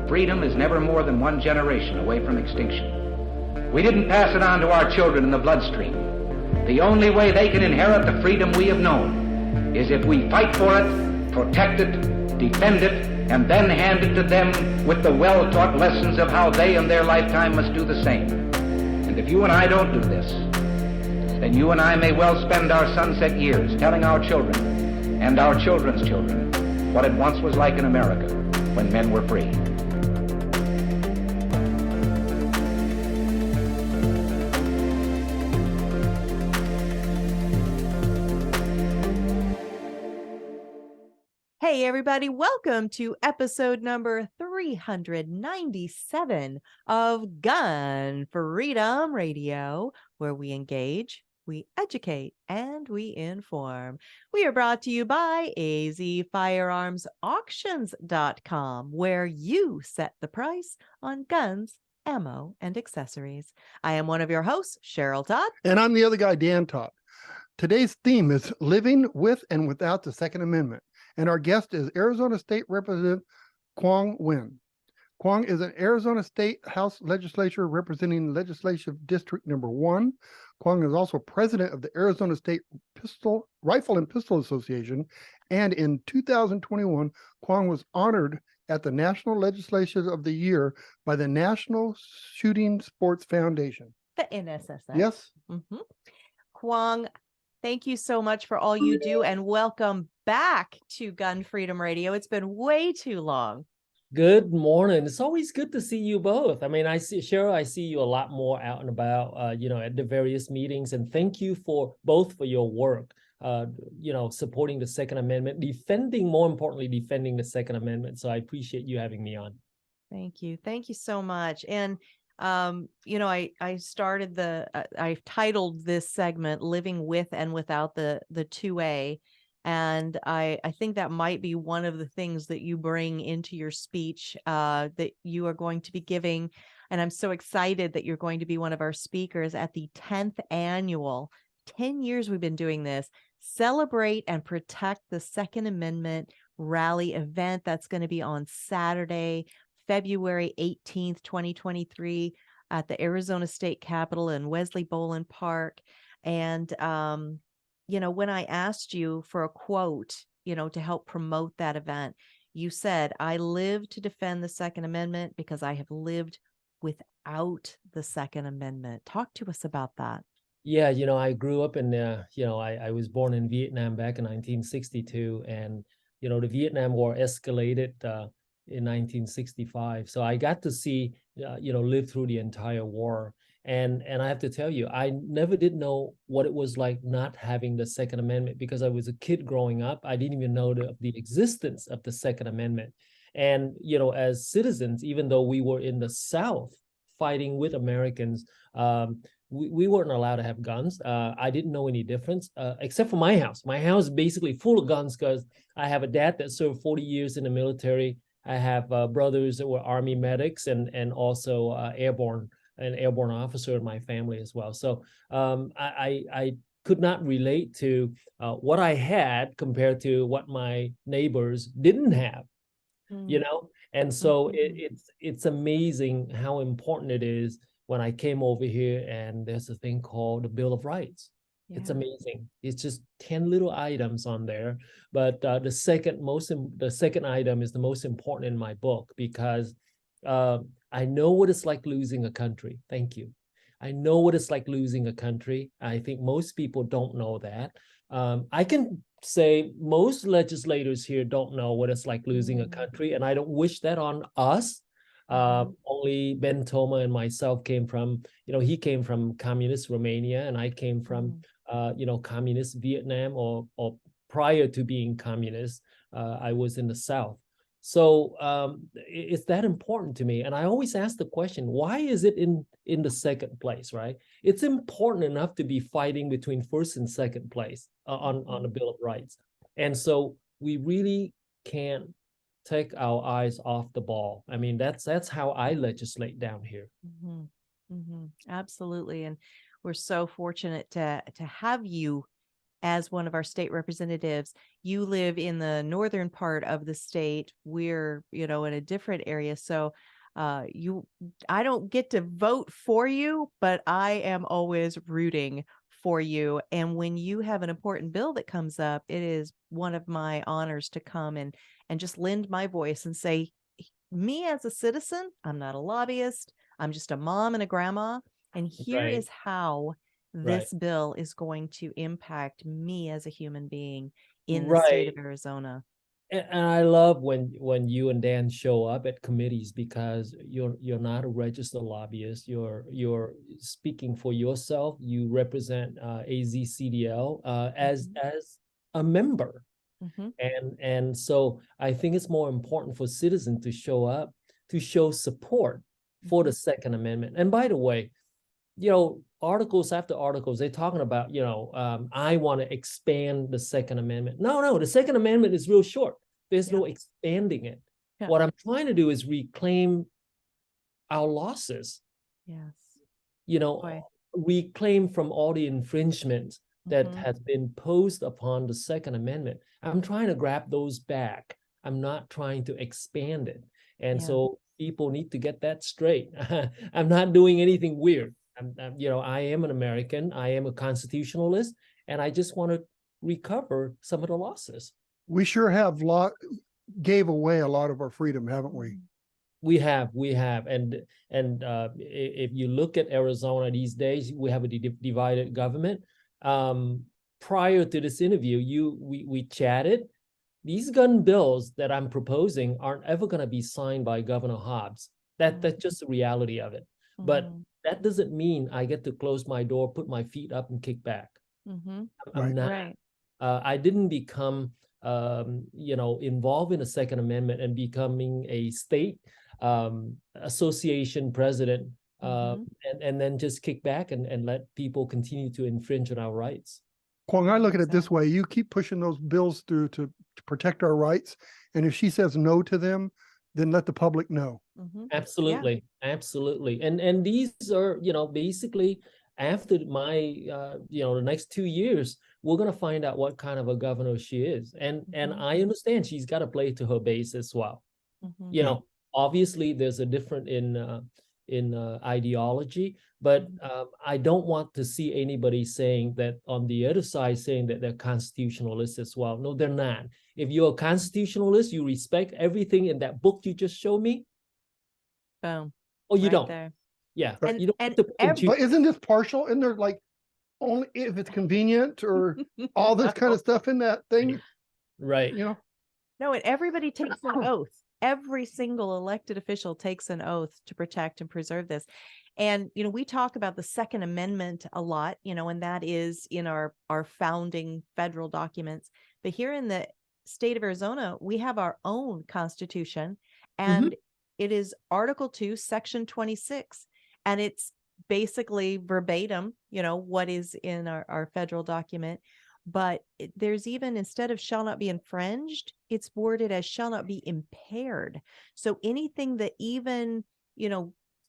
freedom is never more than one generation away from extinction. We didn't pass it on to our children in the bloodstream. The only way they can inherit the freedom we have known is if we fight for it, protect it, defend it, and then hand it to them with the well-taught lessons of how they in their lifetime must do the same. And if you and I don't do this, then you and I may well spend our sunset years telling our children and our children's children what it once was like in America when men were free. Hey everybody, welcome to episode number 397 of Gun Freedom Radio, where we engage, we educate, and we inform. We are brought to you by azfirearmsauctions.com, where you set the price on guns, ammo, and accessories. I am one of your hosts, Cheryl Todd. And I'm the other guy, Dan Todd. Today's theme is living with and without the Second Amendment. And our guest is Arizona State Representative Quang Nguyen. Quang is an Arizona State House Legislature representing Legislative District Number 1. Quang is also president of the Arizona State Rifle and Pistol Association. And in 2021, Quang was honored at the National Legislature of the Year by the National Shooting Sports Foundation. The NSSF. Yes. Mm-hmm. Quang, thank you so much for all you do, and welcome back to Gun Freedom Radio. It's been way too long. Good morning. It's always good to see you both. I mean, I see you a lot more out and about, at the various meetings. And thank you for your work, supporting the Second Amendment, more importantly, defending the Second Amendment. So I appreciate you having me on. Thank you. Thank you so much. And I titled this segment "Living with and Without the 2A," and I think that might be one of the things that you bring into your speech that you are going to be giving. And I'm so excited that you're going to be one of our speakers at the 10th annual. 10 years we've been doing this. Celebrate and Protect the Second Amendment rally event. That's going to be on Saturday, February 18th, 2023 at the Arizona State Capitol in Wesley Bolin Park. And, when I asked you for a quote, to help promote that event, you said, "I live to defend the Second Amendment because I have lived without the Second Amendment." Talk to us about that. Yeah, I grew up in, I was born in Vietnam back in 1962, and, the Vietnam War escalated in 1965. So I got to see, live through the entire war. And I have to tell you, I never did know what it was like not having the Second Amendment, because I was a kid growing up. I didn't even know the existence of the Second Amendment. And, as citizens, even though we were in the South fighting with Americans, we weren't allowed to have guns. I didn't know any difference, except for my house. My house is basically full of guns because I have a dad that served 40 years in the military. I have brothers that were Army medics and also an airborne officer in my family as well. So I could not relate to what I had compared to what my neighbors didn't have, And so it's amazing how important it is when I came over here and there's a thing called the Bill of Rights. Yeah. It's amazing. It's just 10 little items on there. But the second item is the most important in my book, because I know what it's like losing a country. Thank you. I know what it's like losing a country. I think most people don't know that. I can say most legislators here don't know what it's like losing a country, and I don't wish that on us. Only Ben Toma and myself came from, he came from communist Romania, and I came from, communist Vietnam, or prior to being communist, I was in the South. So it's that important to me. And I always ask the question, why is it in the second place, right? It's important enough to be fighting between first and second place on the Bill of Rights. And so we really can't take our eyes off the ball. I mean, that's how I legislate down here. Absolutely. And we're so fortunate to have you as one of our state representatives. You live in the northern part of the state. We're, in a different area. So I don't get to vote for you, but I am always rooting for you. And when you have an important bill that comes up, it is one of my honors to come and just lend my voice and say, me as a citizen, I'm not a lobbyist. I'm just a mom and a grandma. And here is how this bill is going to impact me as a human being in the state of Arizona. And I love when you and Dan show up at committees, because you're not a registered lobbyist. You're speaking for yourself. You represent AZCDL as a member. And so I think it's more important for citizens to show up, to show support for the Second Amendment. And by the way, articles after articles, they're talking about, I want to expand the Second Amendment. No, the Second Amendment is real short. There's no expanding it. What I'm trying to do is reclaim our losses. Reclaim from all the infringements that has been posed upon the Second Amendment. I'm trying to grab those back. I'm not trying to expand it. And so people need to get that straight. I'm not doing anything weird. I am an American. I am a constitutionalist, and I just want to recover some of the losses. We sure have gave away a lot of our freedom, haven't we? We have, and if you look at Arizona these days, we have a divided government. Prior to this interview, we chatted. These gun bills that I'm proposing aren't ever going to be signed by Governor Hobbs. That's just the reality of it. But that doesn't mean I get to close my door, put my feet up, and kick back. I'm not. I didn't become, involved in the Second Amendment and becoming a state association president, and then just kick back and let people continue to infringe on our rights. Quang, I look at it this way: you keep pushing those bills through to protect our rights, and if she says no to them, then let the public know. Absolutely. And these are, basically after my, the next 2 years, we're going to find out what kind of a governor she is. And I understand she's got to play to her base as well. Obviously there's a difference in ideology, but I don't want to see anybody saying that on the other side, saying that they're constitutionalists as well. No, they're not. If you're a constitutionalist, you respect everything in that book you just showed me. Boom. Oh, you don't. There. Yeah. And, you don't but isn't this partial? Isn't there like only if it's convenient or all this kind of stuff in that thing? Right. No, and everybody takes an oath. Every single elected official takes an oath to protect and preserve this. And, we talk about the Second Amendment a lot, and that is in our founding federal documents. But here in the state of Arizona, we have our own constitution, and it is Article 2, Section 26. And it's basically verbatim, what is in our federal document. But there's even, instead of shall not be infringed, it's worded as shall not be impaired. So anything that even,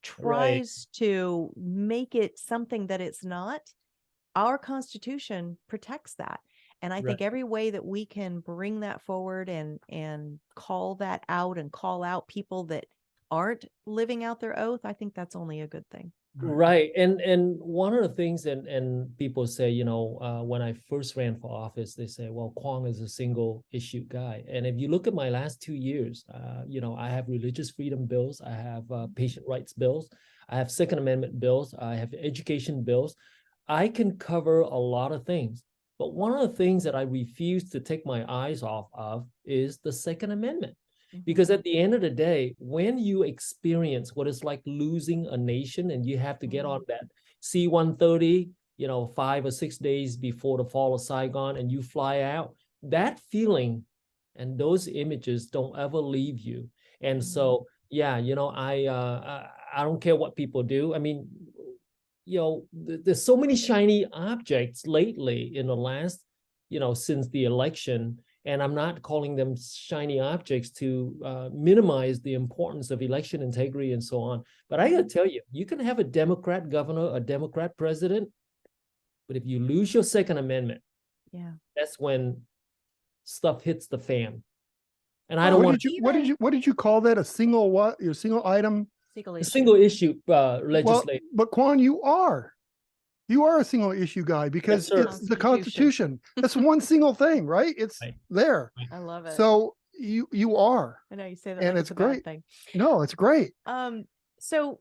tries to make it something that it's not, our Constitution protects that. And I think every way that we can bring that forward and call that out and call out people that aren't living out their oath, I think that's only a good thing. Right. And one of the things, and people say, when I first ran for office, they say, well, Quang is a single issue guy. And if you look at my last 2 years, I have religious freedom bills, I have patient rights bills, I have Second Amendment bills, I have education bills. I can cover a lot of things. But one of the things that I refuse to take my eyes off of is the Second Amendment. Because at the end of the day, when you experience what it's like losing a nation and you have to get on that C-130, 5 or 6 days before the fall of Saigon, and you fly out, that feeling and those images don't ever leave you. And so, I don't care what people do. I mean, there's so many shiny objects lately in the last, since the election. And I'm not calling them shiny objects to minimize the importance of election integrity and so on. But I got to tell you, you can have a Democrat governor, a Democrat president, but if you lose your Second Amendment, Yeah. That's when stuff hits the fan. And I don't want what did you call that? A single what? Your single item? Single a issue. single issue Well, legislator. but Quang, you are a single issue guy because Yes, sir. it's the Constitution. That's one single thing, right? It's Right. there. I love it. So you are, I know you say that and like it's it's a bad great. thing. No, it's great. So,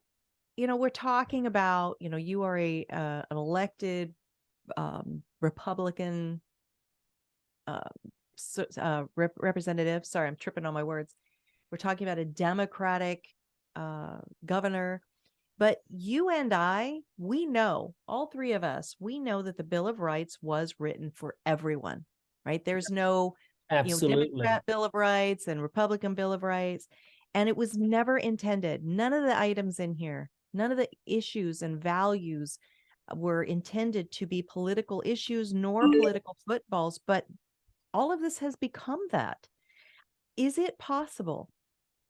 we're talking about, you are an elected Republican representative. Sorry, I'm tripping on my words. We're talking about a Democratic governor. But you and I, we know, all three of us, we know that the Bill of Rights was written for everyone, right? There's no Absolutely. Democrat Bill of Rights and Republican Bill of Rights. And it was never intended. None of the items in here, none of the issues and values were intended to be political issues nor political footballs. But all of this has become that. Is it possible,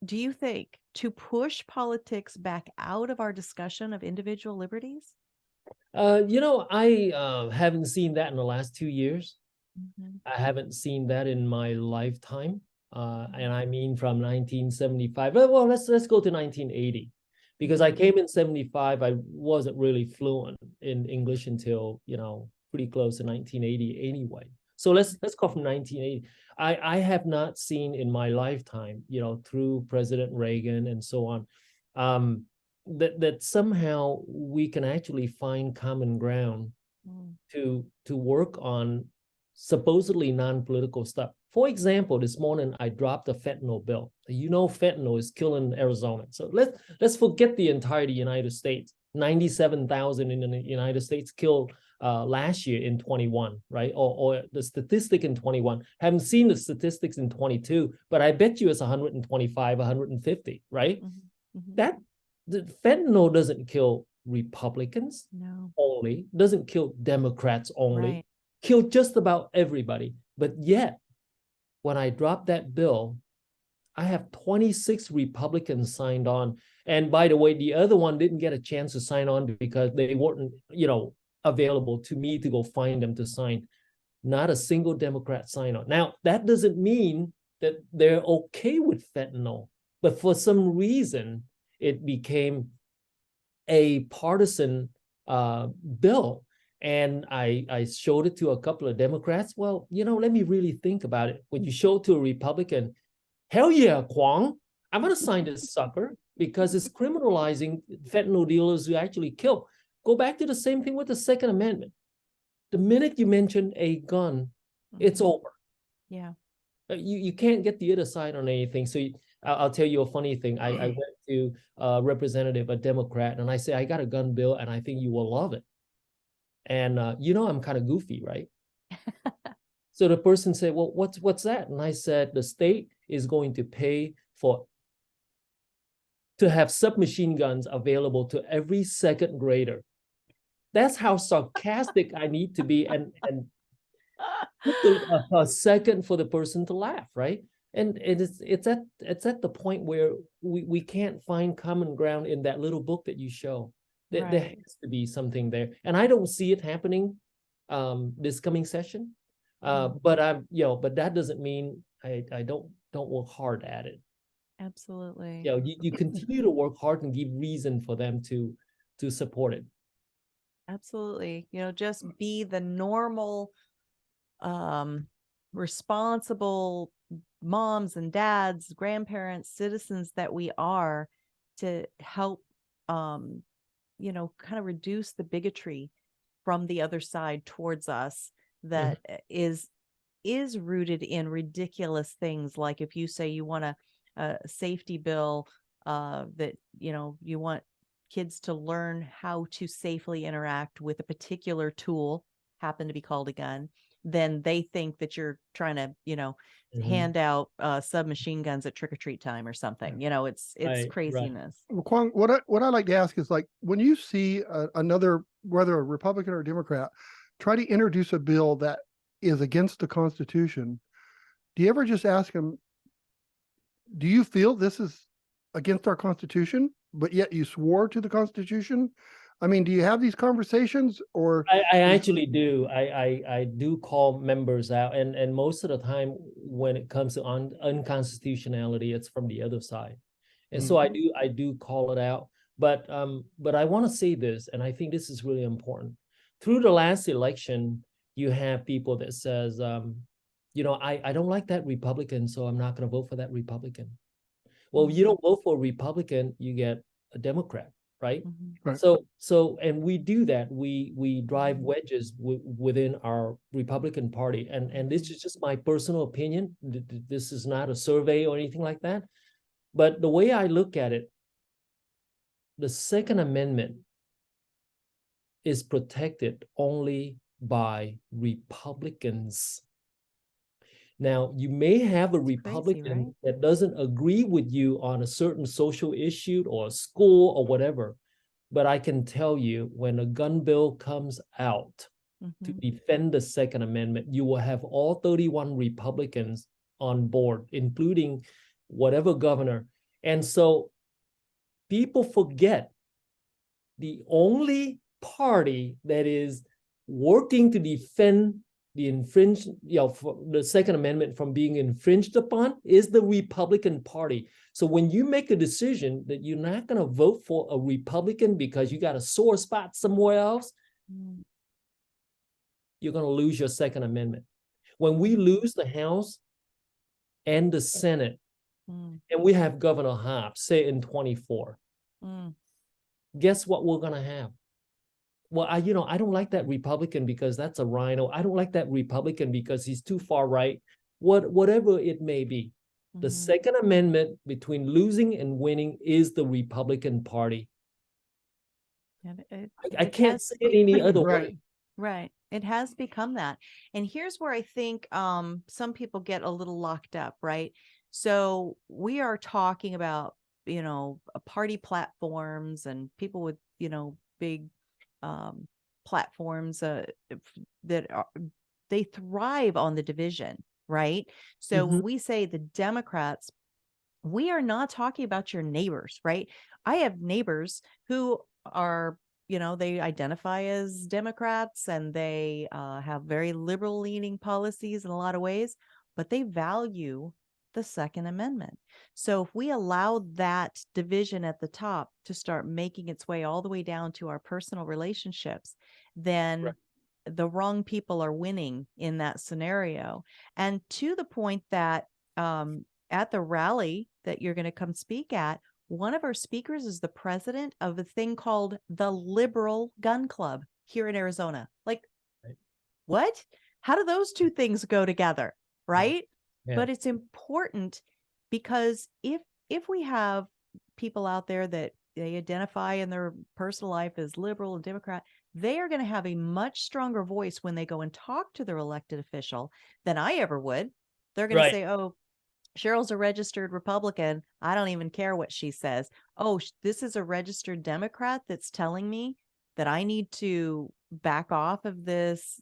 do you think, to push politics back out of our discussion of individual liberties? I haven't seen that in the last 2 years. Mm-hmm. I haven't seen that in my lifetime. And I mean from 1975. Well, let's go to 1980. Because I came in 75, I wasn't really fluent in English until, pretty close to 1980 anyway. So let's go from 1980. I have not seen in my lifetime, through President Reagan and so on, that somehow we can actually find common ground to work on supposedly non-political stuff. For example, this morning I dropped a fentanyl bill. Fentanyl is killing Arizona. So let's forget the entire United States. 97,000 in the United States killed last year in 21, right? Or the statistic in 21. Haven't seen the statistics in 22, but I bet you it's 125, 150, right? Mm-hmm. That the fentanyl doesn't kill Republicans only, doesn't kill Democrats only, kill just about everybody. But yet, when I dropped that bill, I have 26 Republicans signed on. And by the way, the other one didn't get a chance to sign on because they weren't, available to me to go find them to sign. Not a single Democrat signed on. Now, that doesn't mean that they're okay with fentanyl, but for some reason, it became a partisan bill. And I showed it to a couple of Democrats. Well, let me really think about it. When you show it to a Republican, hell yeah, Quang, I'm going to sign this sucker because it's criminalizing fentanyl dealers who actually kill. Go back to the same thing with the Second Amendment. The minute you mention a gun, it's over. Yeah. You can't get the other side on anything. So I'll tell you a funny thing. I went to a representative, a Democrat, and I say, I got a gun bill and I think you will love it. And I'm kind of goofy, right? So the person said, well, what's that? And I said, the state is going to pay to have submachine guns available to every second grader. That's how sarcastic I need to be, and a second for the person to laugh, right? And it's at the point where we can't find common ground in that little book that you show. There has to be something there, and I don't see it happening this coming session. But that doesn't mean I don't work hard at it. Absolutely. You continue to work hard and give reason for them to support it. Absolutely. Just be the normal, responsible moms and dads, grandparents, citizens that we are, to help, kind of reduce the bigotry from the other side towards us that is rooted in ridiculous things. Like if you say you want a safety bill, that, you want kids to learn how to safely interact with a particular tool, happen to be called a gun, then they think that you're trying to, hand out submachine guns at trick-or-treat time or something. It's craziness. Well, Quang, what I like to ask is, like, when you see another, whether a Republican or a Democrat, try to introduce a bill that is against the Constitution, do you ever just ask them, do you feel this is against our Constitution, but yet you swore to the Constitution? I mean, do you have these conversations or? I actually do. I do call members out, and most of the time when it comes to unconstitutionality, it's from the other side. And so I do call it out. But I want to say this, and I think this is really important. Through the last election, you have people that says, I don't like that Republican, so I'm not going to vote for that Republican. Well, you don't vote for a Republican, you get a Democrat, right? Right. So and we do that. We drive wedges within our Republican Party, and this is just my personal opinion. This is not a survey or anything like that. But the way I look at it, the Second Amendment is protected only by Republicans. Now, you may have a Republican that doesn't agree with you on a certain social issue or school or whatever, but I can tell you when a gun bill comes out to defend the Second Amendment, you will have all 31 Republicans on board, including whatever governor. And so people forget the only party that is working to defend the Second Amendment from being infringed upon is the Republican Party. So when you make a decision that you're not going to vote for a Republican because you got a sore spot somewhere else, you're going to lose your Second Amendment. When we lose the House and the Senate, and we have Governor Hobbs, say in 24, guess what we're going to have? Well, I don't like that Republican because that's a rhino. I don't like that Republican because he's too far right. Whatever it may be, the Second Amendment between losing and winning is the Republican Party. I can't say it any other way. Right. It has become that. And here's where I think some people get a little locked up, right? So we are talking about, party platforms and people with, big platforms they thrive on the division, right? So when we say the Democrats, we are not talking about your neighbors, right? I have neighbors who are, they identify as Democrats and they have very liberal leaning policies in a lot of ways, but they value the Second Amendment. So if we allow that division at the top to start making its way all the way down to our personal relationships, then the wrong people are winning in that scenario. And to the point that at the rally that you're going to come speak at, one of our speakers is the president of a thing called the Liberal Gun Club here in Arizona. Like, what? How do those two things go together? Right? Yeah. But it's important because if we have people out there that they identify in their personal life as liberal and Democrat, they are going to have a much stronger voice when they go and talk to their elected official than I ever would. They're going to say, oh, Cheryl's a registered Republican. I don't even care what she says. Oh, this is a registered Democrat that's telling me that I need to back off of this,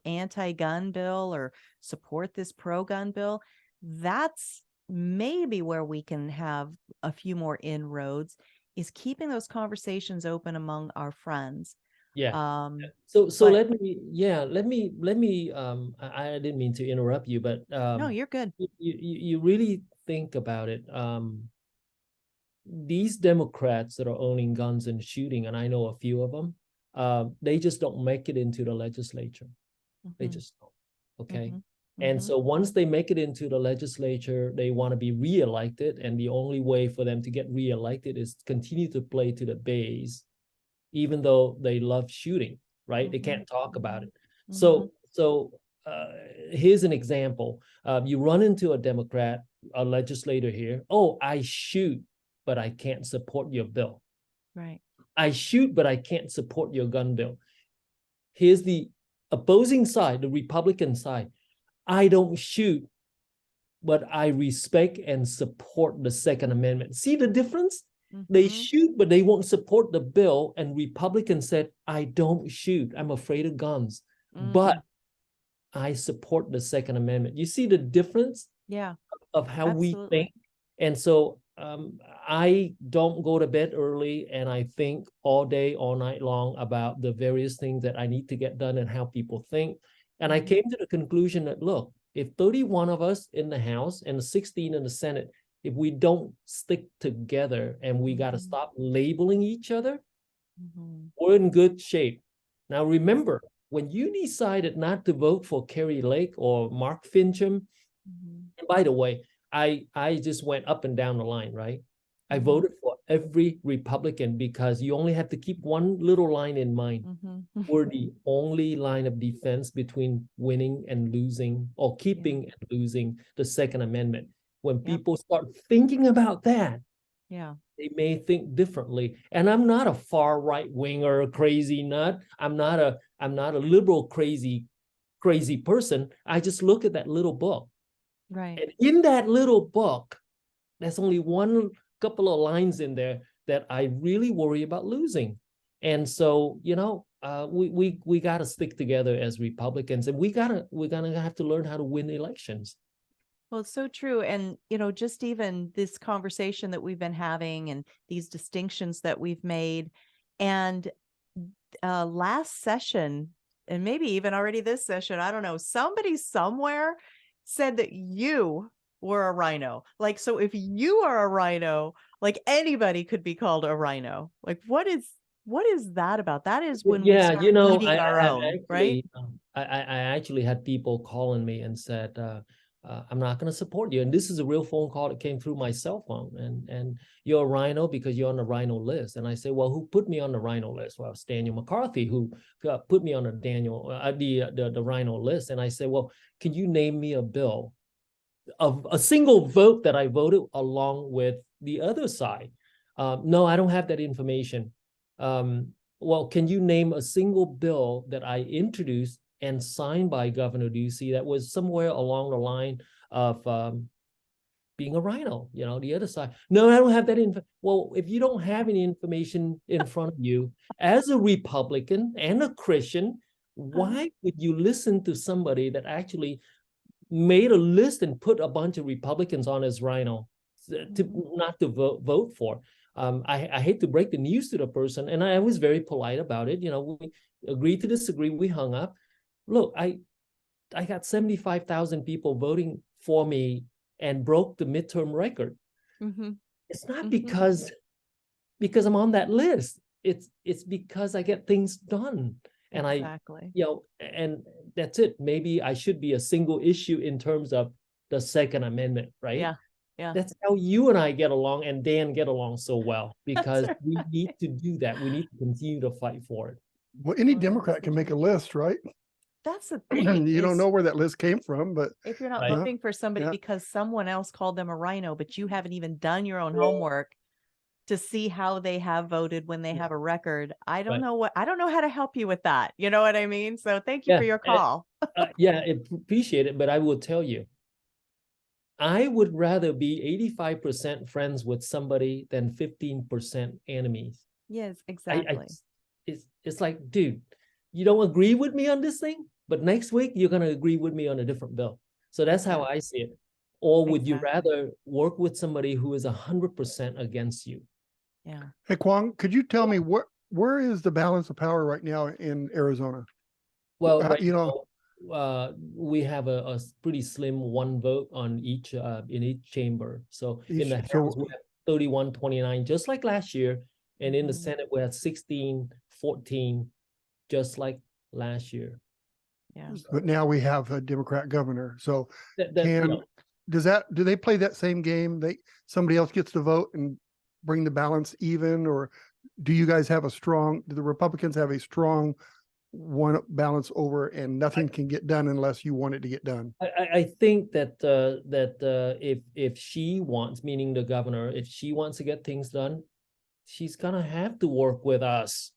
anti-gun bill or support this pro-gun bill. That's maybe where we can have a few more inroads, is keeping those conversations open among our friends. So let me I didn't mean to interrupt you, but no, you're good. You really think about it. These Democrats that are owning guns and shooting, and I know a few of them, they just don't make it into the legislature. They just don't. Okay. And so once they make it into the legislature, they want to be reelected. And the only way for them to get reelected is continue to play to the base, even though they love shooting, right? They can't talk about it. So here's an example. You run into a Democrat, a legislator here. Oh, I shoot, but I can't support your bill. Right. I shoot, but I can't support your gun bill. Here's the opposing side, the Republican side. I don't shoot, but I respect and support the Second Amendment. See the difference? They shoot, but they won't support the bill. And Republicans said, I don't shoot. I'm afraid of guns, but I support the Second Amendment. You see the difference? Yeah. Of how we think. And so I don't go to bed early, and I think all day, all night long about the various things that I need to get done and how people think. And I came to the conclusion that, look, if 31 of us in the House and 16 in the Senate, if we don't stick together and we got to stop labeling each other, we're in good shape. Now, remember, when you decided not to vote for Kerry Lake or Mark Fincham, and by the way, I just went up and down the line, right? I voted for every Republican because you only have to keep one little line in mind. We're the only line of defense between winning and losing, or keeping and losing the Second Amendment. When people start thinking about that, they may think differently. And I'm not a far right winger, crazy nut. I'm not a liberal crazy person. I just look at that little book. Right. And in that little book, there's only one couple of lines in there that I really worry about losing. And so, you know, we got to stick together as Republicans, and we're gonna have to learn how to win elections. Well, it's so true. And, you know, just even this conversation that we've been having and these distinctions that we've made, and last session, and maybe even already this session, I don't know, somebody somewhere said that you were a rhino. Like, so if you are a rhino, like anybody could be called a rhino. Like, what is that about? That is when we start eating our own, actually, right? I actually had people calling me and said, I'm not going to support you. And this is a real phone call that came through my cell phone. And you're a rhino because you're on the rhino list. And I say, well, who put me on the rhino list? Well, it's Daniel McCarthy who put me on the rhino list. And I say, well, can you name me a bill of a single vote that I voted along with the other side? No, I don't have that information. Well, can you name a single bill that I introduced and signed by Governor Ducey that was somewhere along the line of being a rhino, you know, the other side? No, I don't have that info. Well, if you don't have any information in front of you, as a Republican and a Christian, why would you listen to somebody that actually made a list and put a bunch of Republicans on as rhino not to vote for? I hate to break the news to the person, and I was very polite about it. You know, we agreed to disagree. We hung up. Look, I got 75,000 people voting for me and broke the midterm record. It's not because I'm on that list. It's because I get things done. And exactly. And that's it. Maybe I should be a single issue in terms of the Second Amendment, right? Yeah. That's how you and I get along, and Dan get along so well, because we need to do that. We need to continue to fight for it. Well, any Democrat can make a list, right? That's the thing. You don't know where that list came from, but if you're not voting for somebody because someone else called them a rhino, but you haven't even done your own homework to see how they have voted when they have a record, I don't know how to help you with that. You know what I mean? So thank you for your call. I appreciate it, but I will tell you, I would rather be 85% friends with somebody than 15% enemies. Yes, exactly. It's like, dude, you don't agree with me on this thing, but next week you're going to agree with me on a different bill. So that's how I see it. Or would you rather work with somebody who is 100% against you? Yeah. Hey, Quang, could you tell me where is the balance of power right now in Arizona? Well, we have a pretty slim one vote on each in each chamber. So in the House we have 31-29, just like last year, and in the Senate we have 16-14, just like last year. Yeah. But now we have a Democrat governor. So do they play that same game? Somebody else gets to vote and bring the balance even, or do you guys have do the Republicans have a strong one balance over, and nothing can get done unless you want it to get done? I think that if she wants, meaning the governor, if she wants to get things done, she's gonna have to work with us.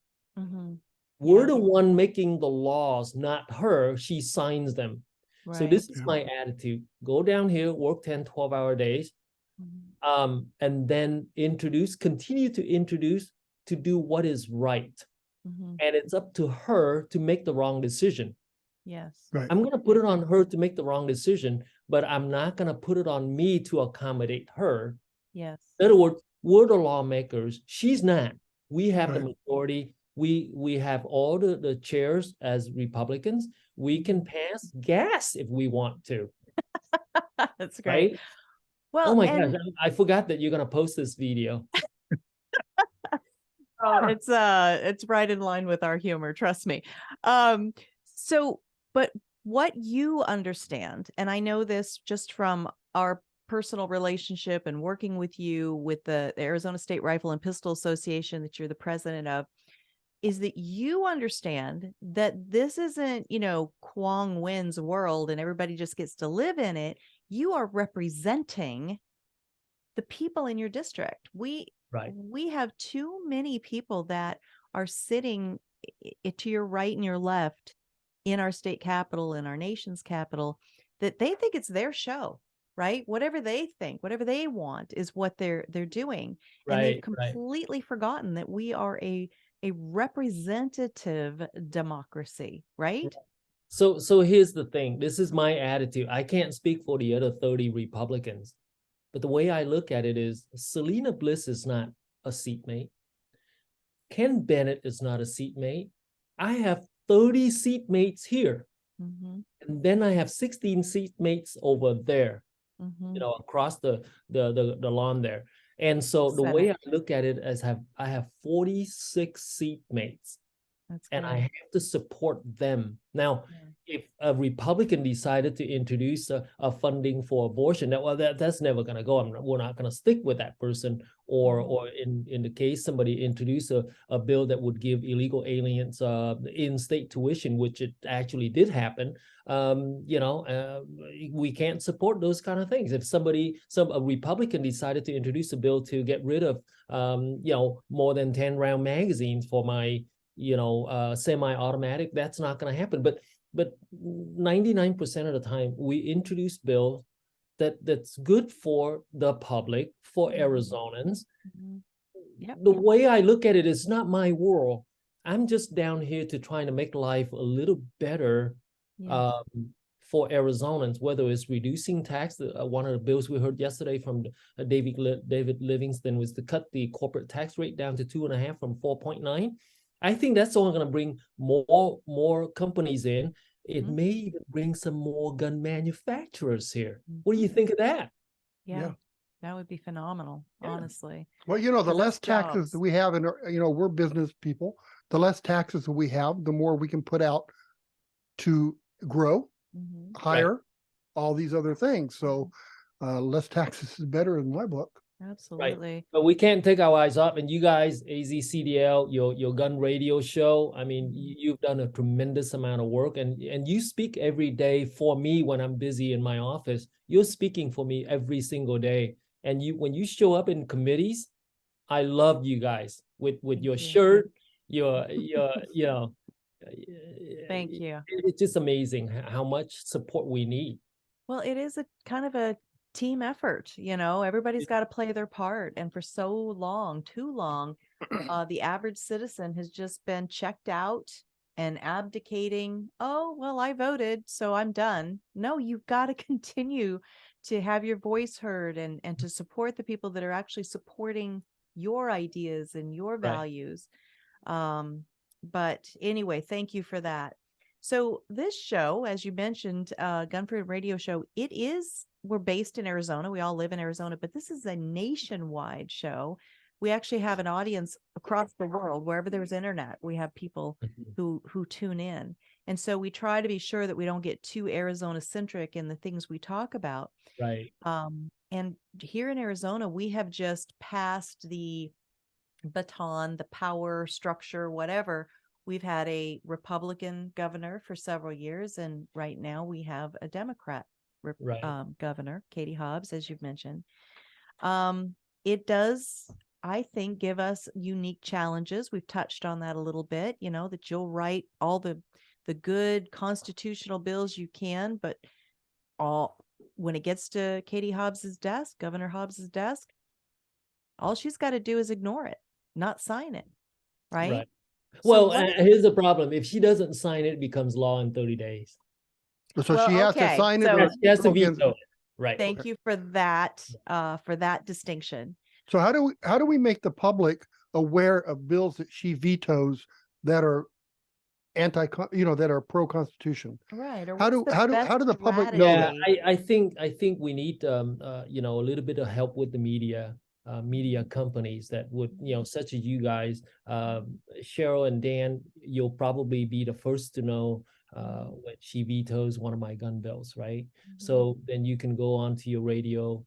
We're the one making the laws, not her. She signs them. Right. So this is my attitude. Go down here, work 10, 12-hour days, and then continue to introduce to do what is right. And it's up to her to make the wrong decision. Yes. Right. I'm going to put it on her to make the wrong decision, but I'm not going to put it on me to accommodate her. Yes. In other words, we're the lawmakers. She's not. We have the Right. majority. We have all the chairs as Republicans. We can pass gas if we want to, That's great. right? Well, Oh my and gosh, I forgot that you're gonna post this video. it's right in line with our humor, trust me. But what you understand, and I know this just from our personal relationship and working with you with the Arizona State Rifle and Pistol Association that you're the president of, is that you understand that this isn't, Quang Nguyen's world and everybody just gets to live in it. You are representing the people in your district. We have too many people that are sitting to your right and your left in our state capital, in our nation's capital, that they think it's their show, right? Whatever they think, whatever they want is what they're doing. And they've completely forgotten that we are a representative democracy, right? So here's the thing. This is my attitude. I can't speak for the other 30 Republicans, but the way I look at it is Selena Bliss is not a seatmate. Ken Bennett is not a seatmate. I have 30 seatmates here. Mm-hmm. And then I have 16 seatmates over there, Mm-hmm. Across the lawn there. And so the way I look at it is I have 46 seatmates. And I have to support them. Now, if a Republican decided to introduce a funding for abortion, that's never going to go. We're not going to stick with that person. Or in the case somebody introduced a bill that would give illegal aliens in-state tuition, which it actually did happen. We can't support those kind of things. If a Republican decided to introduce a bill to get rid of more than 10 round magazines for my semi-automatic, that's not going to happen. But 99% of the time we introduce bills that's good for the public, for Arizonans. Mm-hmm. Yep. The way I look at it is not my world. I'm just down here to try to make life a little better for Arizonans, whether it's reducing tax. One of the bills we heard yesterday from David Livingston was to cut the corporate tax rate down to 2.5 from 4.9. I think that's only going to bring more companies in. It may even bring some more gun manufacturers here. What do you think of that? Yeah. That would be phenomenal, honestly. Well, the less taxes that we have, and we're business people, the less taxes that we have, the more we can put out to grow, hire, all these other things. So less taxes is better in my book. Absolutely. Right. But we can't take our eyes off. And you guys, AZCDL, your gun radio show, I mean, you've done a tremendous amount of work, and you speak every day for me when I'm busy in my office. You're speaking for me every single day. And when you show up in committees, I love you guys with your shirt, your Thank you. It's just amazing how much support we need. Well, it is a kind of a team effort, everybody's got to play their part. And for so long, too long, the average citizen has just been checked out and abdicating. Oh, well, I voted, so I'm done. No, you've got to continue to have your voice heard and to support the people that are actually supporting your ideas and your values. But anyway, thank you for that. So this show, as you mentioned, Gun Freedom Radio Show, we're based in Arizona. We all live in Arizona, but this is a nationwide show. We actually have an audience across the world. Wherever there's internet, we have people who tune in. And so we try to be sure that we don't get too Arizona centric in the things we talk about. Right. And here in Arizona, we have just passed the baton, the power structure, whatever. We've had a Republican governor for several years, and right now we have a Democrat governor, Katie Hobbs, as you've mentioned. It does, I think, give us unique challenges. We've touched on that a little bit, that you'll write all the good constitutional bills you can, but when it gets to Katie Hobbs's desk, Governor Hobbs's desk, all she's got to do is ignore it, not sign it, right? Well, here's the problem. If she doesn't sign it, it becomes law in 30 days. So she has to sign it. She has to veto it. Right. Thank you for that distinction. So how do we make the public aware of bills that she vetoes that are that are pro-constitution? Right. Or How do the public know that? Yeah, I think we need a little bit of help with the media companies that would, such as you guys, Cheryl and Dan, you'll probably be the first to know when she vetoes one of my gun bills, right? So then you can go on to your radio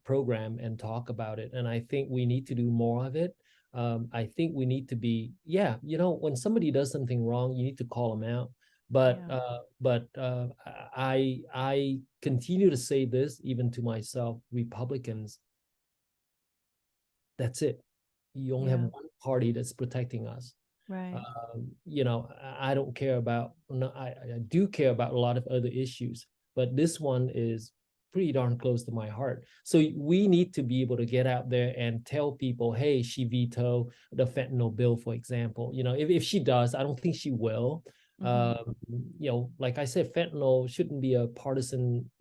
program and talk about it. And I think we need to do more of it. I think we need to be, when somebody does something wrong, you need to call them out. But I continue to say this even to myself, Republicans, that's it. You only have one party that's protecting us. Right. I don't care about, I do care about a lot of other issues, but this one is pretty darn close to my heart. So we need to be able to get out there and tell people, hey, she vetoed the fentanyl bill, for example. If she does, I don't think she will. Like I said, fentanyl shouldn't be a partisan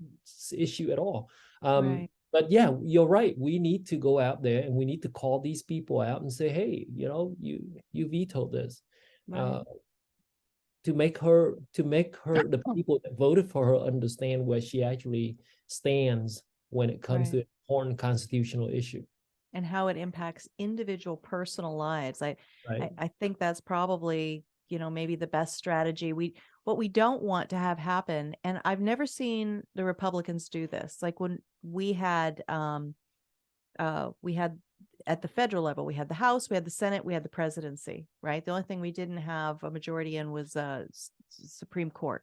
issue at all. Right. But yeah, you're right. We need to go out there and we need to call these people out and say, hey, you vetoed this. Right. To make her the people that voted for her understand where she actually stands when it comes to an important constitutional issue. And how it impacts individual personal lives. I think that's probably, maybe the best strategy. What we don't want to have happen, and I've never seen the Republicans do this. Like when we had at the federal level, we had the House, we had the Senate, we had the presidency, right? The only thing we didn't have a majority in was Supreme Court.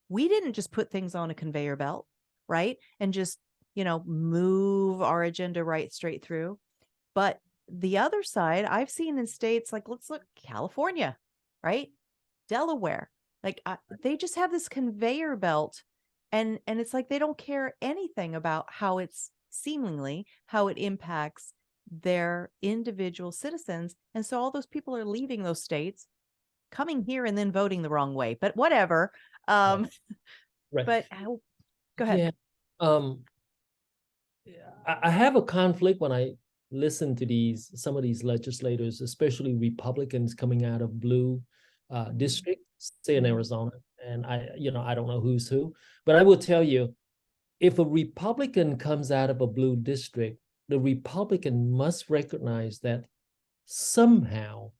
We didn't just put things on a conveyor belt, right? And just, move our agenda right straight through. But the other side, I've seen in states like, let's look, California, right? Delaware, like they just have this conveyor belt, and it's like they don't care anything about how it impacts their individual citizens. And so all those people are leaving those states, coming here and then voting the wrong way, but whatever. Right. But go ahead. Yeah. I have a conflict when I listen to some of these legislators, especially Republicans coming out of blue districts, say in Arizona. And I don't know who's who, but I will tell you, if a Republican comes out of a blue district, the Republican must recognize that somehow,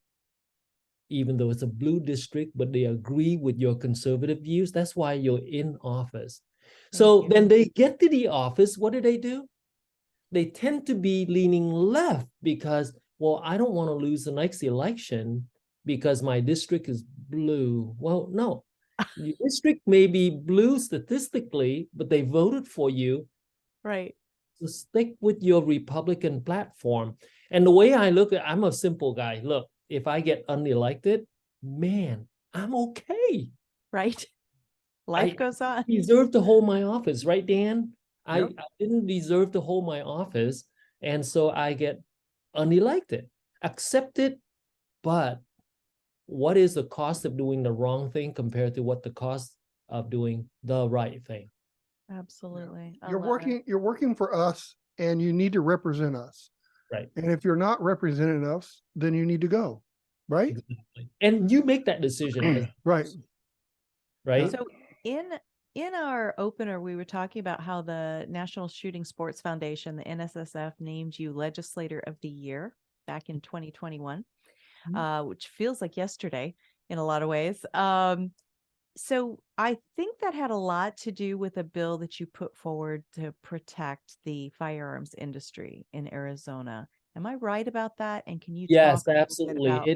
even though it's a blue district, but they agree with your conservative views, that's why you're in office. So then they get to the office, what do? They tend to be leaning left because, well, I don't want to lose the next election because my district is blue. Well, no, your district may be blue statistically, but they voted for you. Right. So stick with your Republican platform. And the way I look at it, I'm a simple guy. Look, if I get unelected, man, I'm okay. Right. Life goes on. I deserve to hold my office, right, Dan? Yep. I didn't deserve to hold my office. And so I get unelected, accepted. But what is the cost of doing the wrong thing compared to what the cost of doing the right thing? Absolutely. You're working for us, and you need to represent us. Right. And if you're not representing us, then you need to go. Right. Exactly. And you make that decision. Right. Right. So in our opener, we were talking about how the National Shooting Sports Foundation, the NSSF, named you Legislator of the Year back in 2021, which feels like yesterday in a lot of ways. So I think that had a lot to do with a bill that you put forward to protect the firearms industry in Arizona. Am I right about that? And can you Yes, talk absolutely. about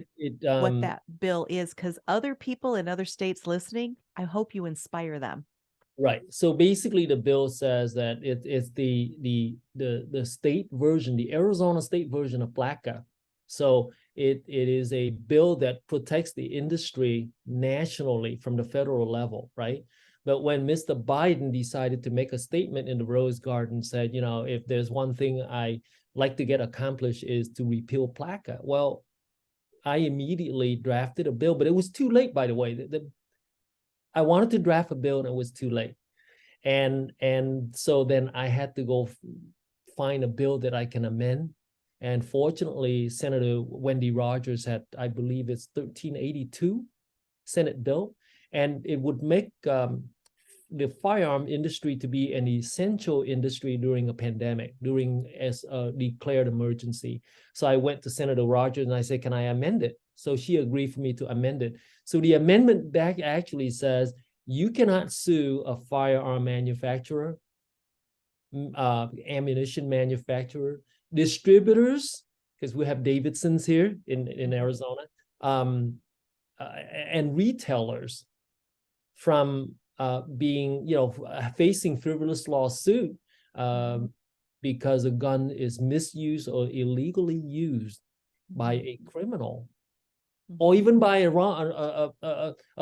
what that bill is? Because other people in other states listening, I hope you inspire them. Right. So basically, the bill says that it's the state version, the Arizona state version of PLACA. So it is a bill that protects the industry nationally from the federal level, right? But when Mr. Biden decided to make a statement in the Rose Garden, said, if there's one thing I like to get accomplished is to repeal PLACA. Well, I immediately drafted a bill, but it was too late, by the way. I wanted to draft a bill and it was too late. And so then I had to go find a bill that I can amend. And fortunately, Senator Wendy Rogers had, I believe it's 1382 Senate bill, and it would make the firearm industry to be an essential industry during a pandemic, during as a declared emergency. So I went to Senator Rogers and I said, can I amend it? So she agreed for me to amend it. So the amendment back actually says you cannot sue a firearm manufacturer, ammunition manufacturer, distributors, because we have Davidsons here in Arizona, and retailers from being, facing frivolous lawsuit because a gun is misused or illegally used by a criminal, or even by a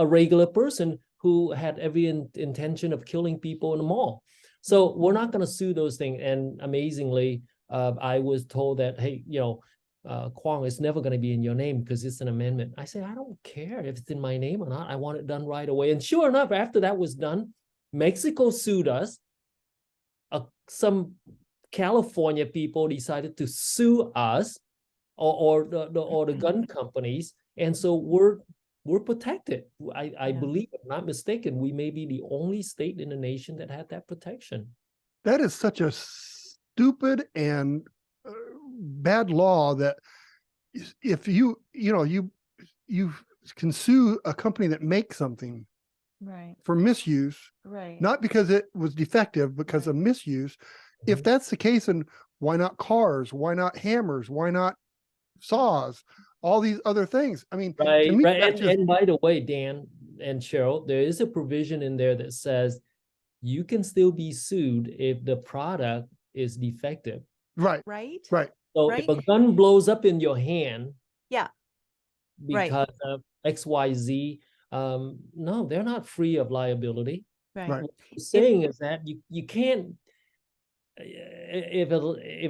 regular person who had every intention of killing people in the mall. So we're not going to sue those things. And amazingly, I was told that, hey, Quang, it's never going to be in your name because it's an amendment. I said, I don't care if it's in my name or not. I want it done right away. And sure enough, after that was done, Mexico sued us. Some California people decided to sue us or the gun companies. And so we're protected. I believe, if I'm not mistaken, we may be the only state in the nation that had that protection. That is such a stupid and bad law that if you can sue a company that makes something for misuse, not because it was defective, because of misuse. If that's the case, then why not cars? Why not hammers? Why not saws? All these other things. I mean, right. To me, And by the way, Dan and Cheryl, there is a provision in there that says you can still be sued if the product is defective. Right. So if a gun blows up in your hand, because of XYZ, no, they're not free of liability. Right. What I'm saying is that you can't, if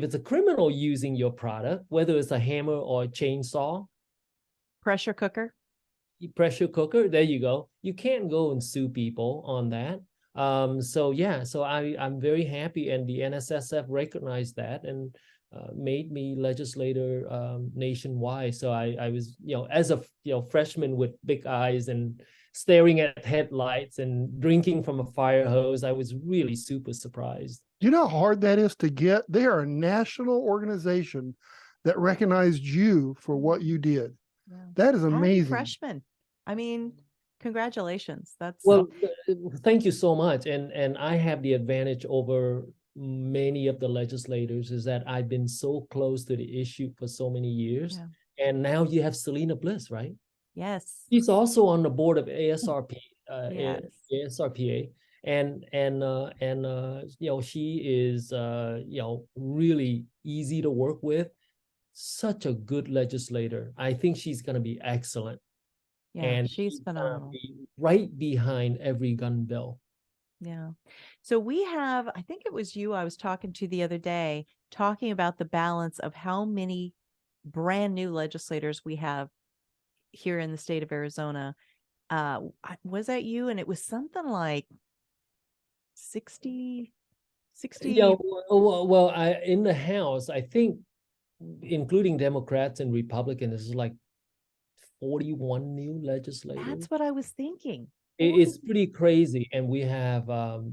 it's a criminal using your product, whether it's a hammer or a chainsaw, pressure cooker, there you go. You can't go and sue people on that. So I'm very happy, and the NSSF recognized that and made me legislator nationwide. So I was, as a freshman with big eyes and staring at headlights and drinking from a fire hose, I was really super surprised. Do you know how hard that is to get? They are a national organization that recognized you for what you did. Yeah. That is amazing. Freshman. I mean, congratulations. Thank you so much. And I have the advantage over many of the legislators is that I've been so close to the issue for so many years. Yeah. And now you have Selena Bliss, right? Yes. She's also on the board of ASRP, yes. ASRPA. And she is really easy to work with. Such a good legislator. I think she's going to be excellent. Yeah, and she's phenomenal. Be right behind every gun bill. Yeah. So we have, I think it was you I was talking to the other day, talking about the balance of how many brand new legislators we have here in the state of Arizona. Was that you? And it was something like 60. Yeah, well, in the House, I think, including Democrats and Republicans, is like 41 new legislators. That's what I was thinking. It's pretty crazy, and we have a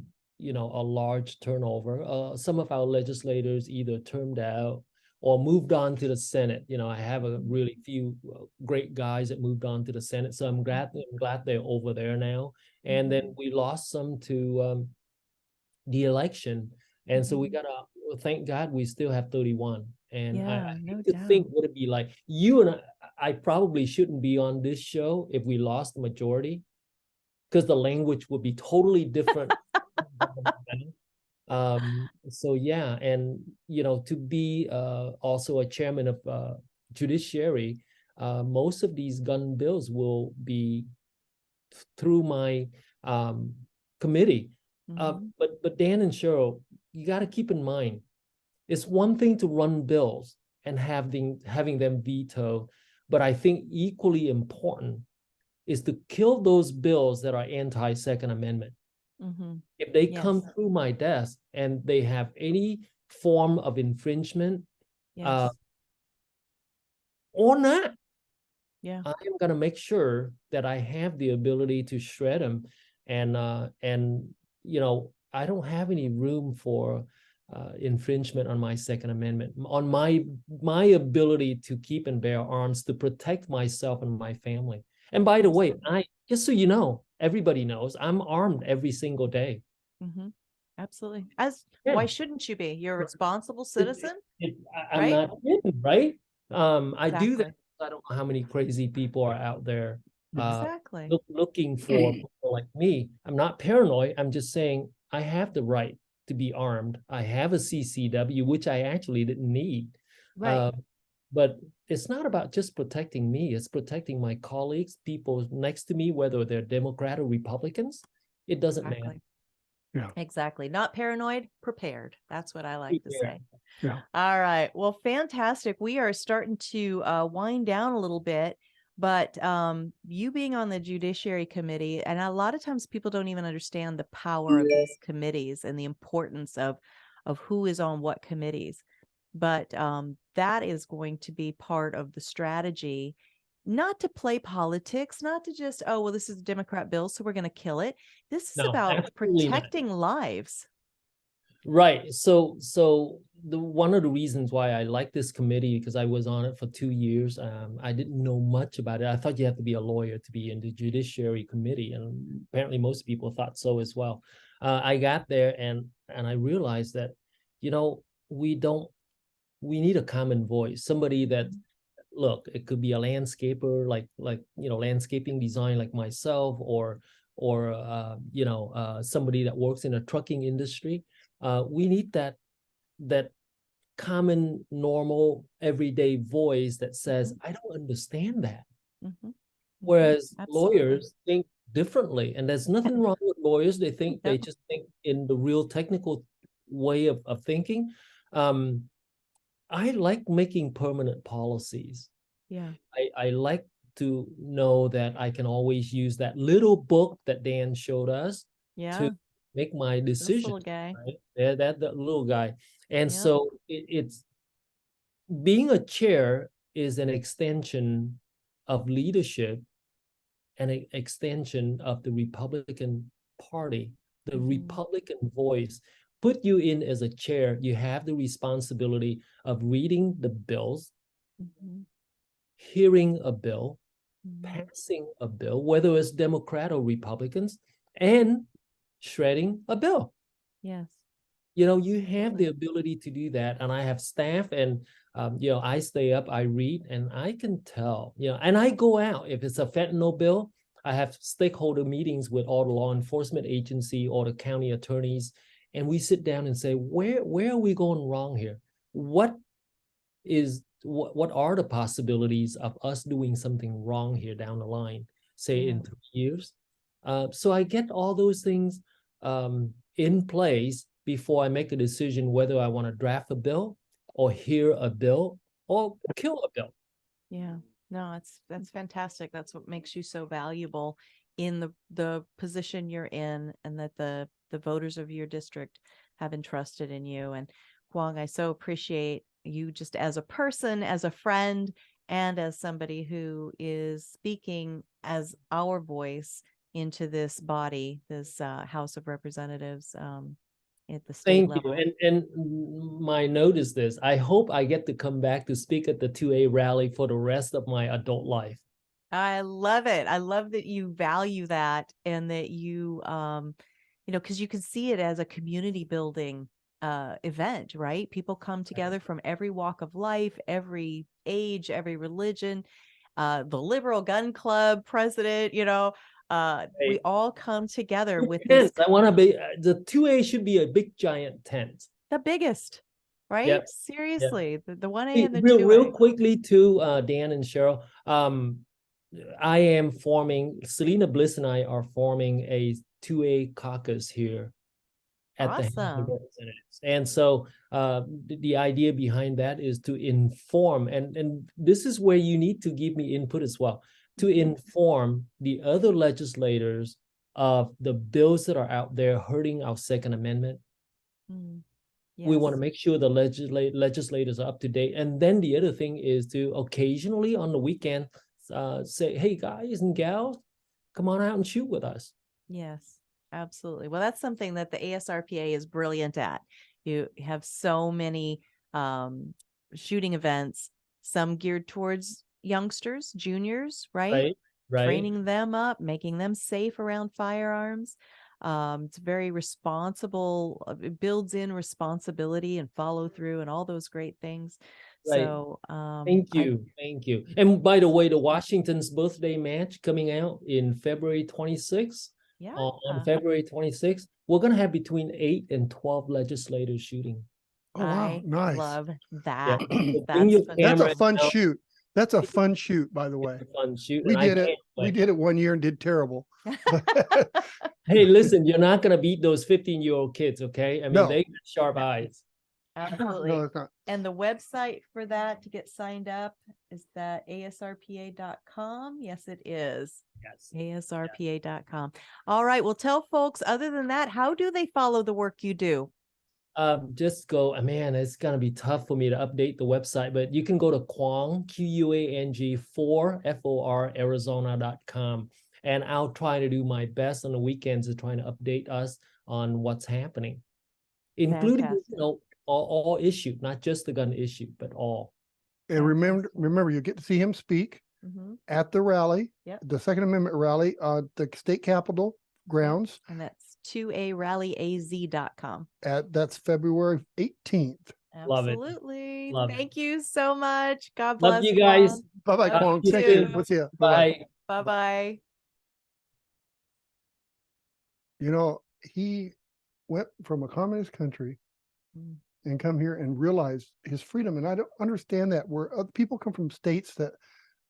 large turnover. Some of our legislators either termed out or moved on to the Senate. I have a really few great guys that moved on to the Senate, so I'm glad they're over there now. And then we lost some to the election, and so we gotta thank God we still have 31. And I no doubt. Think what it'd be like. You and I probably shouldn't be on this show if we lost the majority, because the language would be totally different. So yeah, and to be also a chairman of judiciary, most of these gun bills will be through my committee. But Dan and Cheryl, you got to keep in mind, it's one thing to run bills and having them vetoed, but I think equally important is to kill those bills that are anti-Second Amendment. If they Yes. come through my desk and they have any form of infringement, Yes. or not, Yeah. I am going to make sure that I have the ability to shred them, and I don't have any room for infringement on my Second Amendment, on my ability to keep and bear arms to protect myself and my family. And by the way, just so you know, everybody knows, I'm armed every single day. Absolutely. Why shouldn't you be? You're a responsible citizen. I'm right? not kidding, right? I do that. Exactly. I don't know how many crazy people are out there Exactly. looking for people like me. I'm not paranoid. I'm just saying I have the right to be armed. I have a CCW, which I actually didn't need. Right. But it's not about just protecting me. It's protecting my colleagues, people next to me, whether they're Democrat or Republicans. It doesn't matter. Yeah. Exactly. Not paranoid, prepared. That's what I like to say. Yeah. All right. Well, fantastic. We are starting to wind down a little bit, but you being on the Judiciary Committee, and a lot of times people don't even understand the power of these committees and the importance of who is on what committees. But that is going to be part of the strategy, not to play politics, not to just, oh, well, this is a Democrat bill, so we're going to kill it. This is about protecting lives. Right. So one of the reasons why I like this committee, because I was on it for 2 years. I didn't know much about it. I thought you have to be a lawyer to be in the Judiciary Committee, and apparently most people thought so as well. I got there and I realized that, we need a common voice, somebody that, look, it could be a landscaper, like landscaping design like myself, or somebody that works in a trucking industry. We need that common, normal, everyday voice that says, I don't understand that. Whereas lawyers think differently, and there's nothing wrong with lawyers. They just think in the real technical way of thinking. I like making permanent policies. Yeah. I like to know that I can always use that little book that Dan showed us to make my decision. This little guy. Right? That little guy. And so it's being a chair is an extension of leadership and an extension of the Republican Party, the Republican voice. Put you in as a chair, you have the responsibility of reading the bills, hearing a bill, passing a bill, whether it's Democrat or Republicans, and shredding a bill. Yes. You have the ability to do that. And I have staff, and I stay up, I read, and I can tell, and I go out. If it's a fentanyl bill, I have stakeholder meetings with all the law enforcement agency or the county attorneys, and we sit down and say, where are we going wrong here? What are the possibilities of us doing something wrong here down the line, say in 3 years? So I get all those things in place before I make a decision whether I want to draft a bill or hear a bill or kill a bill. Yeah, no, that's fantastic. That's what makes you so valuable in the position you're in, and that the voters of your district have entrusted in you. And Quang, I so appreciate you just as a person, as a friend, and as somebody who is speaking as our voice into this body, this House of Representatives at the state level. Thank you. And my note is this: I hope I get to come back to speak at the 2A rally for the rest of my adult life. I love it. I love that you value that, and that you, because you can see it as a community building event, right? People come together from every walk of life, every age, every religion, the liberal gun club president, we all come together with this. I want to be, the 2A should be a big giant tent. The biggest, right? Yep. Seriously, the 1A and the 2A. Real quickly too, Dan and Cheryl, I am forming, Selena Bliss and I are forming a 2A caucus here at the House of Representatives. And so the idea behind that is to inform, and this is where you need to give me input as well, to inform the other legislators of the bills that are out there hurting our Second Amendment. Mm. We want to Yes. make sure the legislators are up to date. And then the other thing is to occasionally on the weekend say, hey, guys and gals, come on out and shoot with us. Yes, absolutely. Well, that's something that the ASRPA is brilliant at. You have so many shooting events, some geared towards youngsters, juniors, right? Right. Training them up, making them safe around firearms. It's very responsible. It builds in responsibility and follow through and all those great things. Right. So, Thank you. And by the way, the Washington's birthday match coming out in February 26th. yeah, On February 26th, we're going to have between 8 and 12 legislators shooting. Oh, wow. I Nice. love Yeah. that. So bring That's your That's camera a fun out. shoot. That's a fun shoot, by the way. It's a fun shoot. We and I did it. can't We wait. did it one year and did terrible. Hey, listen, you're not going to beat those 15-year-old kids, okay? I mean, No. they got sharp eyes. Absolutely. No, it's not. And the website for that to get signed up is that asrpa.com. Yes, it is. Yes. asrpa.com. All right. Well, tell folks, other than that, how do they follow the work you do? Just go, man, it's going to be tough for me to update the website, but you can go to Quang, Quang, FOR, Arizona.com. And I'll try to do my best on the weekends to try to update us on what's happening, including, Fantastic. all issue, not just the gun issue, but all. And remember, you get to see him speak Mhm. at the rally, Yep. the Second Amendment rally, the state capitol grounds. And that's 2arallyaz.com. That's February 18th. Love it. Absolutely. Love it. Thank you so much. God Love bless you guys. Quang. Bye-bye, Love Quang. you Take care. too. We'll see you. Bye-bye. Bye. Bye-bye. You know, he went from a communist country Mm. and come here and realize his freedom. And I don't understand that, where other people come from states that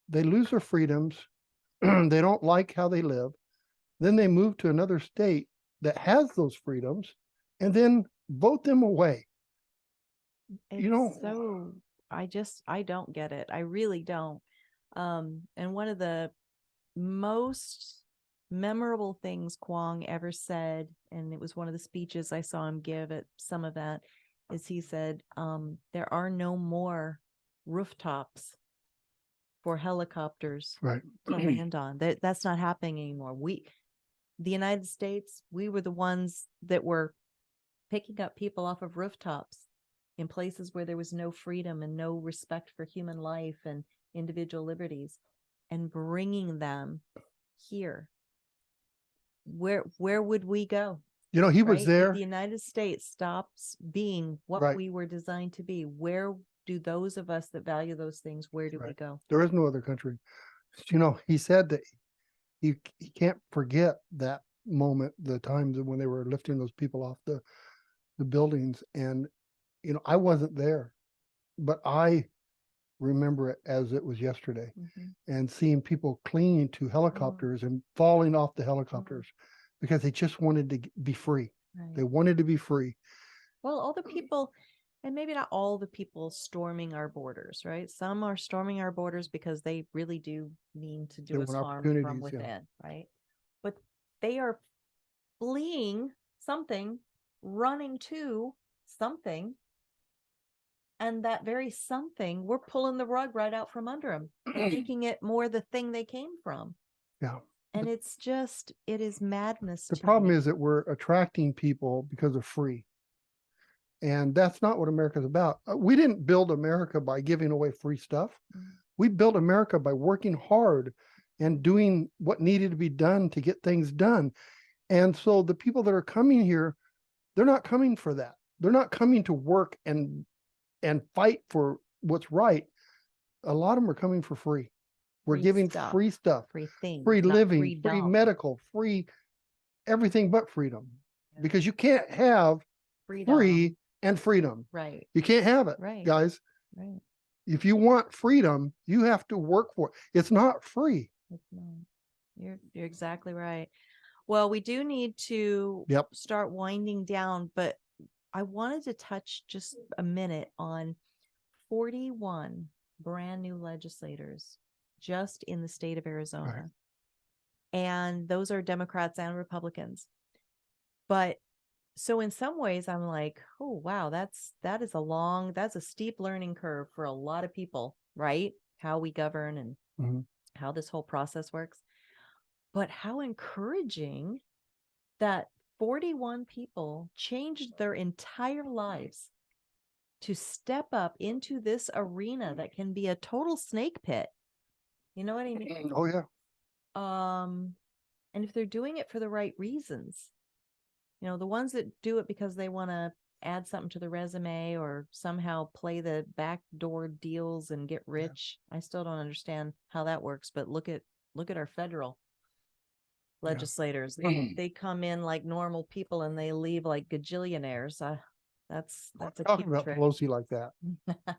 they lose their freedoms, they don't like how they live, then they move to another state that has those freedoms and then vote them away. It's You know, so I don't get it. I really don't. And one of the most memorable things Quang ever said, and it was one of the speeches I saw him give at some event, is he said, there are no more rooftops for helicopters right. to land on. That's not happening anymore. The United States, we were the ones that were picking up people off of rooftops in places where there was no freedom and no respect for human life and individual liberties, and bringing them here. Where would we go? You know, he was Right? If there. the United States stops being what Right. we were designed to be, where do those of us that value those things, where do we Right. go? There is no other country. You know, he said that he can't forget that moment, the times when they were lifting those people off the buildings. And, you know, I wasn't there, but I remember it as it was yesterday, Mhm. and seeing people clinging to helicopters and falling off the helicopters because they just wanted to be free. Right. They wanted to be free. Well, all the people, and maybe not all the people storming our borders, right? Some are storming our borders because they really do mean to They do us want harm from opportunities, yeah. within, right? But they are fleeing something, running to something, and that very something, we're pulling the rug right out from under them and making it more the thing they came from. Yeah. And it's just, it is madness. The to problem me. is that we're attracting people because of free. And that's not what America's about. We didn't build America by giving away free stuff. Mhm. We built America by working hard and doing what needed to be done to get things done. And so the people that are coming here, they're not coming for that. They're not coming to work and fight for what's right. A lot of them are coming for free. We're Free giving stuff. free stuff, Free things, free not living, free freedom. medical, free everything but freedom. Yeah. Because you can't have Freedom. free and freedom. Right, You can't have it, Right. guys. right. If you want freedom, you have to work for it. It's not free. It's not. You're exactly right. Well, we do need to Yep. start winding down, but I wanted to touch just a minute on 41 brand new legislators just in the state of Arizona. And those are Democrats and Republicans. But so in some ways I'm like, oh, wow, that's a steep learning curve for a lot of people, right? How we govern and Mhm. how this whole process works. But how encouraging that 41 people changed their entire lives to step up into this arena that can be a total snake pit. You know what I mean? Oh yeah. And if they're doing it for the right reasons, the ones that do it because they want to add something to the resume or somehow play the backdoor deals and get rich. Yeah. I still don't understand how that works, but look at our federal legislators. Yeah. They come in like normal people and they leave like gajillionaires. That's a talking about trick. Pelosi like that.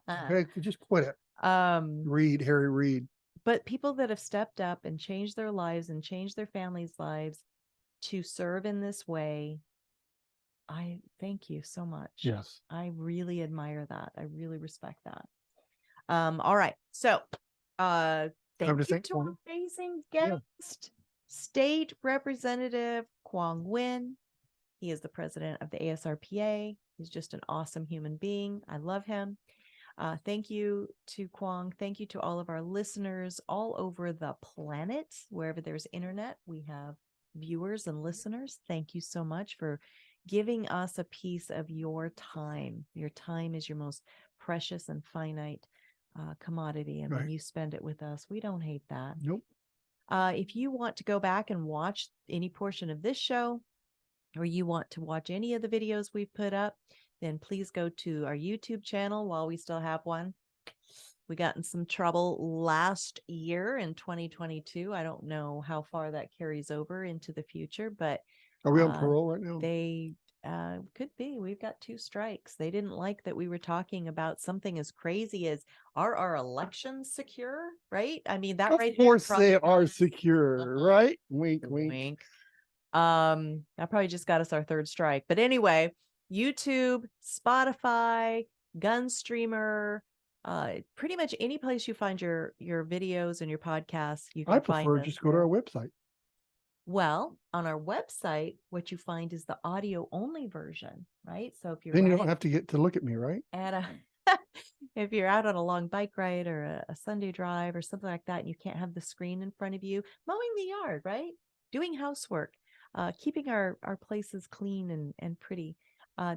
Okay, just quit it. Harry Reid. But people that have stepped up and changed their lives and changed their families' lives to serve in this way, I thank you so much. Yes. I really admire that. I really respect that. All right. So thank you to our amazing guest, State Representative Quang Nguyen. He is the president of the ASRPA. He's just an awesome human being. I love him. Thank you to Quang. Thank you to all of our listeners all over the planet. Wherever there's internet, we have viewers and listeners. Thank you so much for giving us a piece of your time. Your time is your most precious and finite commodity. And when you spend it with us, we don't hate that. Nope. If you want to go back and watch any portion of this show, or you want to watch any of the videos we've put up, then please go to our YouTube channel while we still have one. We got in some trouble last year in 2022. I don't know how far that carries over into the future, but are we on parole right now? They could be. We've got 2 strikes. They didn't like that we were talking about something as crazy as, are our elections secure? Right? I mean, that right there. Of course they are secure, right? Wink, wink. Wink. That probably just got us our 3rd strike. But anyway, YouTube, Spotify, Gunstreamer, pretty much any place you find your videos and your podcasts, you can find them. I prefer just go to our website. Well, on our website, what you find is the audio only version, right? So if you're then you don't have to get to look at me, right? If you're out on a long bike ride or a Sunday drive or something like that, and you can't have the screen in front of you, mowing the yard, right? Doing housework, keeping our places clean and pretty.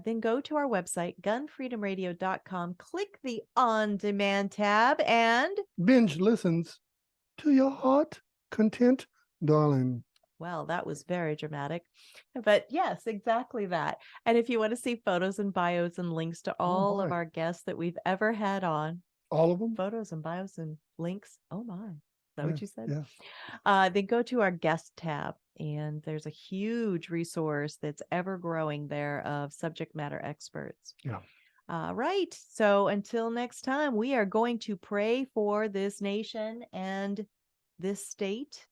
Then go to our website, GunFreedomRadio.com, click the on-demand tab, and binge listens to your heart content, darling. Well, that was very dramatic, but yes, exactly that. And if you want to see photos and bios and links to all of our guests that we've ever had on, all of them, photos and bios and links. Oh my, is that what you said? Yeah. Then go to our guest tab, and there's a huge resource that's ever growing there of subject matter experts. Yeah. Right. So until next time, we are going to pray for this nation and this state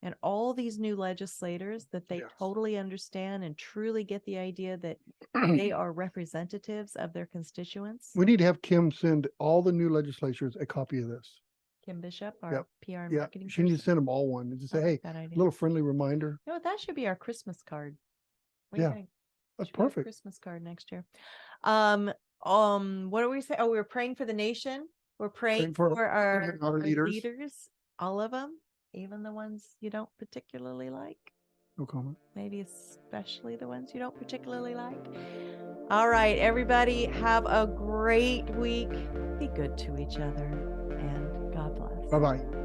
and all these new legislators, that they totally understand and truly get the idea that they are representatives of their constituents. We need to have Kim send all the new legislators a copy of this. Kim Bishop, our PR and marketing. She needs to send them all one and just say, hey, a little friendly reminder. You know, that should be our Christmas card. That's perfect. Christmas card next year. What do we say? Oh, we're praying for the nation. We're praying for our leaders, all of them. Even the ones you don't particularly like. No comment. Maybe especially the ones you don't particularly like. All right, everybody, have a great week. Be good to each other, and God bless. Bye-bye.